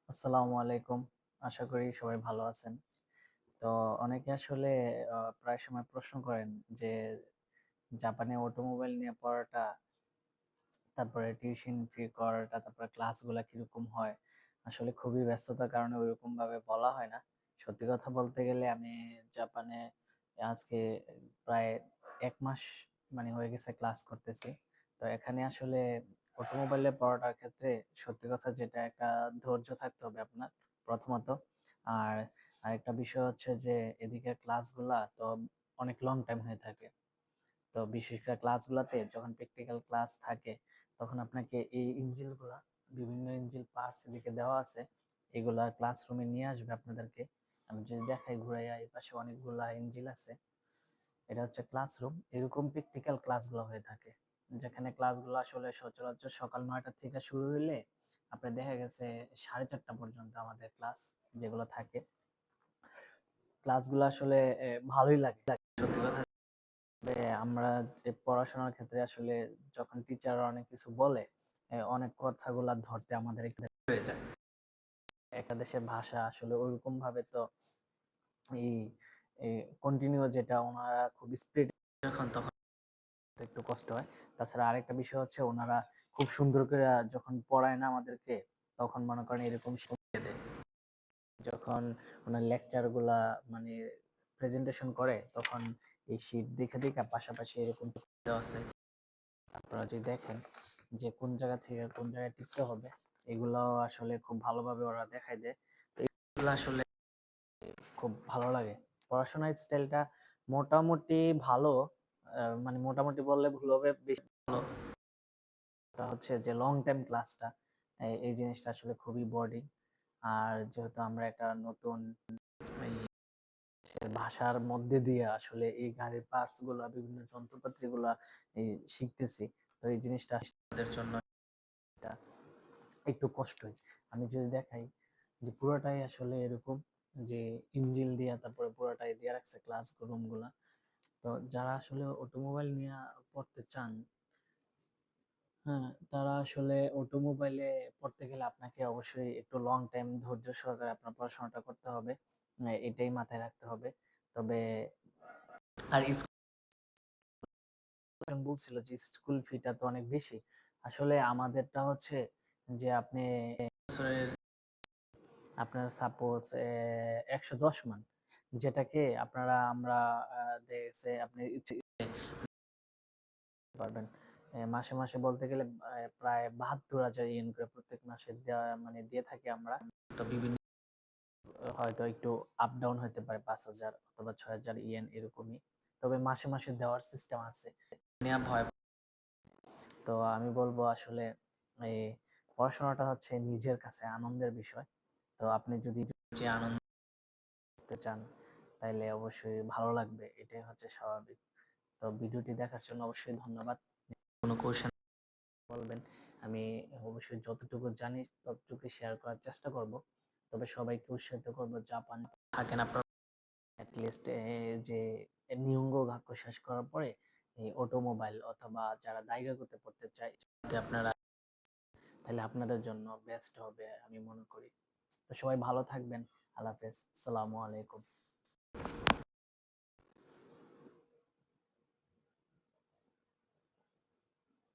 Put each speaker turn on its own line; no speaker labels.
আসসালামু আলাইকুম। আশা করি সবাই ভালো আছেন। তো অনেকে আসলে প্রায় সময় প্রশ্ন করেন যে জাপানে অটোমোবাইল নিয়ে পড়াটা, তারপরে টিউশন ফি করাটা, তারপরে ক্লাসগুলা কিরকম হয়? আসলে খুবই ব্যস্ততার কারণে ওইরকম ভাবে বলা হয় না। সত্যি কথা বলতে গেলে আমি জাপানে আজকে প্রায় ১ মাস হয়ে গেছে ক্লাস করতেছি। তো এখানে আসলে অটোমোবাইলে পড়াটার ক্ষেত্রে সত্যি কথা যেটা একটা ধৈর্য থাকতে হবে আপনার প্রথমত। আর আরেকটা বিষয় হচ্ছে যে এদিকে ক্লাসগুলা তো অনেক লং টাইম হয়ে থাকে। তো বিশেষ করে ক্লাসগুলাতে যখন প্র্যাকটিক্যাল ক্লাস থাকে তখন আপনাকে এই ইঞ্জিনগুলা, বিভিন্ন ইঞ্জিন পার্টস এদিকে দেওয়া আছে, এগুলা ক্লাসরুমে নিয়ে আসবে আপনাদেরকে। আমি যদি দেখাই ঘুরাইয়া, এই পাশে অনেকগুলা ইঞ্জিন আছে। এটা হচ্ছে ক্লাসরুম। এরকম প্র্যাকটিক্যাল ক্লাসগুলো হয়ে থাকে, যেখানে ক্লাসগুলো আসলে সচরাচর সকাল ৯টা থেকে শুরু হইলে আপনার দেখা গেছে ৪:৩০ পর্যন্ত আমাদের ক্লাস যেগুলো থাকে। ক্লাসগুলো আসলে ভালোই লাগে সত্যি কথা। তবে আমরা যে পড়াশোনার ক্ষেত্রে আসলে যখন টিচাররা অনেক কিছু বলে, অনেক কথাগুলা ধরতে আমাদের একটু হয়ে যায়। একটা দেশের ভাষা আসলে ওইরকম ভাবে তো এই কন্টিনিউ যেটা ওনারা খুব স্পিড তখন একটু কষ্ট হয়। তাছাড়া আরেকটা বিষয় হচ্ছে ওনারা খুব সুন্দর করে যখন পড়ায় না আমাদেরকে, তখন মনে করেন এরকম শিখিয়ে দেয়। যখন ওনার লেকচার গুলা মানে প্রেজেন্টেশন করে তখন এই শীট দেখে দেখে পাশাপাশি এরকম দেওয়া আছে। আপনারা যদি দেখেন যে কোন জায়গা থেকে কোন জায়গায় টিকতে হবে, এগুলাও আসলে খুব ভালোভাবে ওরা দেখাই দেয়। তো এগুলো আসলে খুব ভালো লাগে। পড়াশোনার স্টাইলটা মোটামুটি ভালো। মোটামুটি বললে ভুল হবে, বেশ ভালো। তা হচ্ছে যে লং টাইম ক্লাসটা, এই জিনিসটা আসলে খুবই বোর্ডিং। আর যেহেতু আমরা একটা নতুন এই ভাষার মধ্যে দিয়ে আসলে এই গাড়ির পার্টস গুলা, বিভিন্ন যন্ত্রপাতি গুলা এই শিখতেছি, তো এই জিনিসটা আমাদের জন্য এটা একটু কষ্টই। আমি যদি দেখাই যে পুরোটাই আসলে এরকম যে ইঞ্জিন দিয়া তারপরে পুরোটাই দিয়ে রাখছে ক্লাস রুম গুলা। তো যারা আসলে অটোমোবাইল নিয়ে পড়তে চান, হ্যাঁ, তারা আসলে অটোমোবাইলে পড়তে গেলে আপনাকে অবশ্যই একটু লং টাইম ধৈর্য সহকারে আপনার পড়াশোনাটা করতে হবে। এটাই মাথায় রাখতে হবে। তবে আর বলছিল যে স্কুল ফিটা তো অনেক বেশি। আসলে আমাদেরটা হচ্ছে যে আপনি বছরের আপনার সাপোজ ১১০ মান, যেটাকে আমরা দেখছে আপনি ইচ্ছে পারবেন। মাসে মাসে বলতে গেলে প্রায় ৭২,০০০ ইয়েন করে প্রত্যেক মাসে দেওয়া দিয়ে থাকি আমরা। তো বিভিন্ন হয়তো একটু আপ ডাউন হতে পারে, ৫,০০০ অথবা ৬,০০০ ইয়েন এরকমই। তবে মাসে মাসে দেওয়ার সিস্টেম আছে। নেয়া ভয়। তো আমি বলবো আসলে এই পড়াশোনাটা হচ্ছে নিজের কাছে আনন্দের বিষয়। তো আপনি যদি যে আনন্দ করতে চান তাইলে অবশ্যই ভালো লাগবে, এটাই হচ্ছে স্বাভাবিক। তো ভিডিওটি দেখার জন্য অবশ্যই ধন্যবাদ। কোনো কোশ্চেন বলবেন, আমি অবশ্যই যতটুকু জানি ততটুকু শেয়ার করার চেষ্টা করব। তবে সবাইকে উৎসাহিত করব জাপান থাকেন আপনারা অ্যাটলিস্ট যে নিয়োঙ্গ গাক্য শেষ করার পরে এই অটোমোবাইল অথবা যারা দাইগাকুতে পড়তে চায়, যদি আপনারা, তাহলে আপনাদের জন্য বেস্ট হবে আমি মনে করি। তো সবাই ভালো থাকবেন। আল্লাহ হাফেজ। আসসালামু আলাইকুম।